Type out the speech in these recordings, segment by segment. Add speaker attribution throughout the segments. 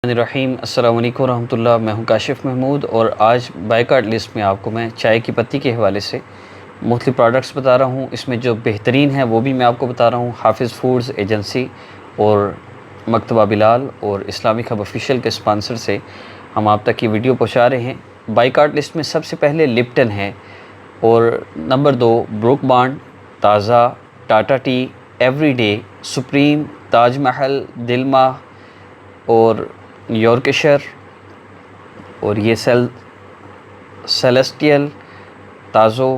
Speaker 1: الرحیم السلام علیکم ورحمۃ اللہ۔ میں ہوں کاشف محمود اور آج بائی کارڈ لسٹ میں آپ کو میں چائے کی پتی کے حوالے سے مختلف پروڈکٹس بتا رہا ہوں۔ اس میں جو بہترین ہے وہ بھی میں آپ کو بتا رہا ہوں۔ حافظ فوڈز ایجنسی اور مکتبہ بلال اور اسلامک ہب آفیشیل کے اسپانسر سے ہم آپ تک یہ ویڈیو پہنچا رہے ہیں۔ بائی کارڈ لسٹ میں سب سے پہلے لپٹن ہے اور number 2 Brooke Bond, Taaza, Tata tea, everyday, supreme, Taj Mahal, Dilmah اور یورکشر اور یہ Celestial, Tazo,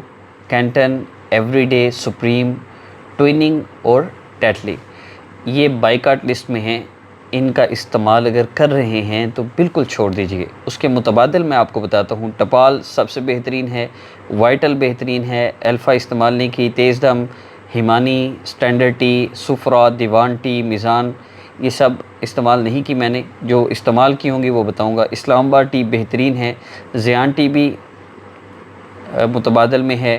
Speaker 1: Canton, everyday, supreme, Twinings اور ٹیٹلی، یہ بائی کارٹ لسٹ میں ہیں۔ ان کا استعمال اگر کر رہے ہیں تو بالکل چھوڑ دیجئے۔ اس کے متبادل میں آپ کو بتاتا ہوں، ٹپال سب سے بہترین ہے، وائٹل بہترین ہے، الفا استعمال نہیں کی، تیز دم، ہیمانی، سٹینڈرڈ ٹی، سفرا، دیوان ٹی، میزان، یہ سب استعمال نہیں کی میں نے۔ جو استعمال کی ہوں گی وہ بتاؤں گا۔ اسلام آباد ٹی بہترین ہے، زیان ٹی بھی متبادل میں ہے،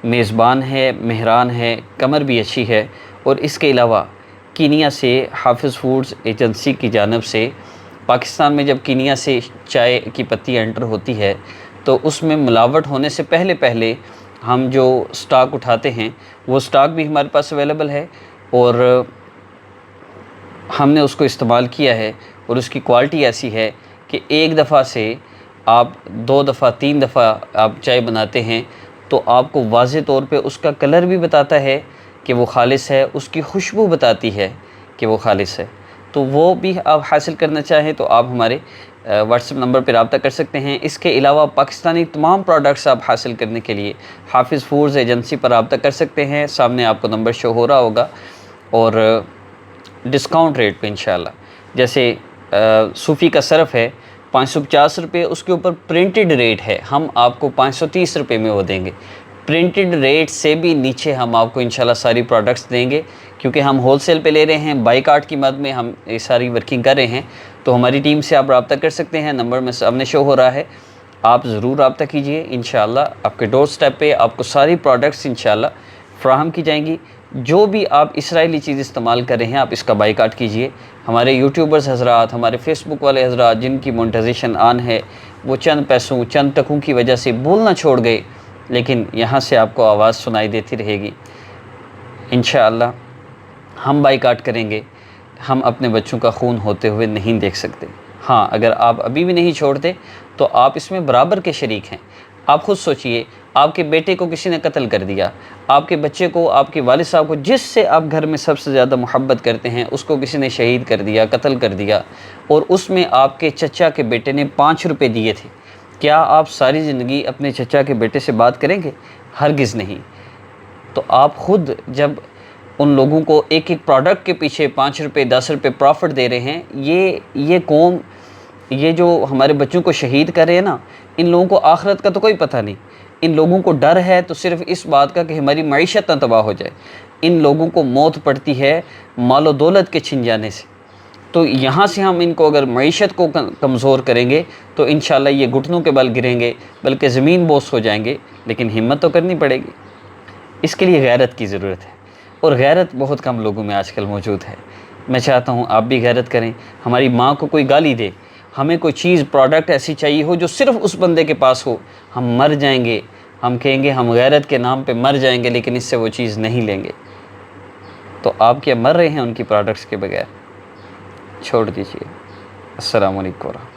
Speaker 1: میزبان ہے، مہران ہے، قمر بھی اچھی ہے۔ اور اس کے علاوہ کینیا سے حافظ فوڈز ایجنسی کی جانب سے پاکستان میں جب کینیا سے چائے کی پتی انٹر ہوتی ہے تو اس میں ملاوٹ ہونے سے پہلے ہم جو سٹاک اٹھاتے ہیں وہ سٹاک بھی ہمارے پاس اویلیبل ہے اور ہم نے اس کو استعمال کیا ہے اور اس کی کوالٹی ایسی ہے کہ ایک دفعہ سے آپ 2 دفعہ 3 دفعہ آپ چائے بناتے ہیں تو آپ کو واضح طور پہ اس کا کلر بھی بتاتا ہے کہ وہ خالص ہے، اس کی خوشبو بتاتی ہے کہ وہ خالص ہے۔ تو وہ بھی آپ حاصل کرنا چاہیں تو آپ ہمارے واٹس ایپ نمبر پہ رابطہ کر سکتے ہیں۔ اس کے علاوہ پاکستانی تمام پروڈکٹس آپ حاصل کرنے کے لیے حافظ فوڈز ایجنسی پر رابطہ کر سکتے ہیں۔ سامنے آپ کو نمبر شو ہو رہا ہوگا اور ڈسکاؤنٹ ریٹ پہ انشاءاللہ۔ جیسے صوفی کا صرف ہے 550 روپے، اس کے اوپر پرنٹڈ ریٹ ہے، ہم آپ کو 530 روپے میں وہ دیں گے۔ پرنٹڈ ریٹ سے بھی نیچے ہم آپ کو انشاءاللہ ساری پروڈکٹس دیں گے کیونکہ ہم ہول سیل پہ لے رہے ہیں، بائی کارٹ کی مد میں ہم یہ ساری ورکنگ کر رہے ہیں۔ تو ہماری ٹیم سے آپ رابطہ کر سکتے ہیں، نمبر میں سامنے شو ہو رہا ہے، آپ ضرور رابطہ کیجئے۔ انشاءاللہ آپ کے ڈور سٹیپ پہ آپ کو ساری پروڈکٹس انشاءاللہ فراہم کی جائیں گی۔ جو بھی آپ اسرائیلی چیز استعمال کر رہے ہیں آپ اس کا بائی کارٹ کیجئے۔ ہمارے یوٹیوبرز حضرات، ہمارے فیس بک والے حضرات جن کی مونٹائزیشن آن ہے، وہ چند پیسوں چند ٹکوں کی وجہ سے بولنا چھوڑ گئے، لیکن یہاں سے آپ کو آواز سنائی دیتی رہے گی۔ انشاءاللہ ہم بائی کارٹ کریں گے، ہم اپنے بچوں کا خون ہوتے ہوئے نہیں دیکھ سکتے۔ ہاں، اگر آپ ابھی بھی نہیں چھوڑتے تو آپ اس میں برابر کے شریک ہیں۔ آپ خود سوچئے، آپ کے بیٹے کو کسی نے قتل کر دیا، آپ کے بچے کو، آپ کے والد صاحب کو، جس سے آپ گھر میں سب سے زیادہ محبت کرتے ہیں، اس کو کسی نے شہید کر دیا، قتل کر دیا، اور اس میں آپ کے چچا کے بیٹے نے 5 روپے دیے تھے۔ کیا آپ ساری زندگی اپنے چچا کے بیٹے سے بات کریں گے؟ ہرگز نہیں۔ تو آپ خود جب ان لوگوں کو ایک پروڈکٹ کے پیچھے 5 روپے 10 روپے پروفٹ دے رہے ہیں، یہ قوم، یہ جو ہمارے بچوں کو شہید کر رہے ہیں نا، ان لوگوں کو آخرت کا تو کوئی پتہ نہیں۔ ان لوگوں کو ڈر ہے تو صرف اس بات کا کہ ہماری معیشت نہ تباہ ہو جائے۔ ان لوگوں کو موت پڑتی ہے مال و دولت کے چھن جانے سے۔ تو یہاں سے ہم ان کو اگر معیشت کو کمزور کریں گے تو انشاءاللہ یہ گھٹنوں کے بل گریں گے، بلکہ زمین بوس ہو جائیں گے۔ لیکن ہمت تو کرنی پڑے گی، اس کے لیے غیرت کی ضرورت ہے، اور غیرت بہت کم لوگوں میں آج کل موجود ہے۔ میں چاہتا ہوں آپ بھی غیرت کریں۔ ہماری ماں کو کوئی گالی دے، ہمیں کوئی چیز پروڈکٹ ایسی چاہیے ہو جو صرف اس بندے کے پاس ہو، ہم مر جائیں گے، ہم کہیں گے ہم غیرت کے نام پہ مر جائیں گے، لیکن اس سے وہ چیز نہیں لیں گے۔ تو آپ کیا مر رہے ہیں ان کی پروڈکٹس کے بغیر؟ چھوڑ دیجئے۔ السلام علیکم ورحمۃ اللہ۔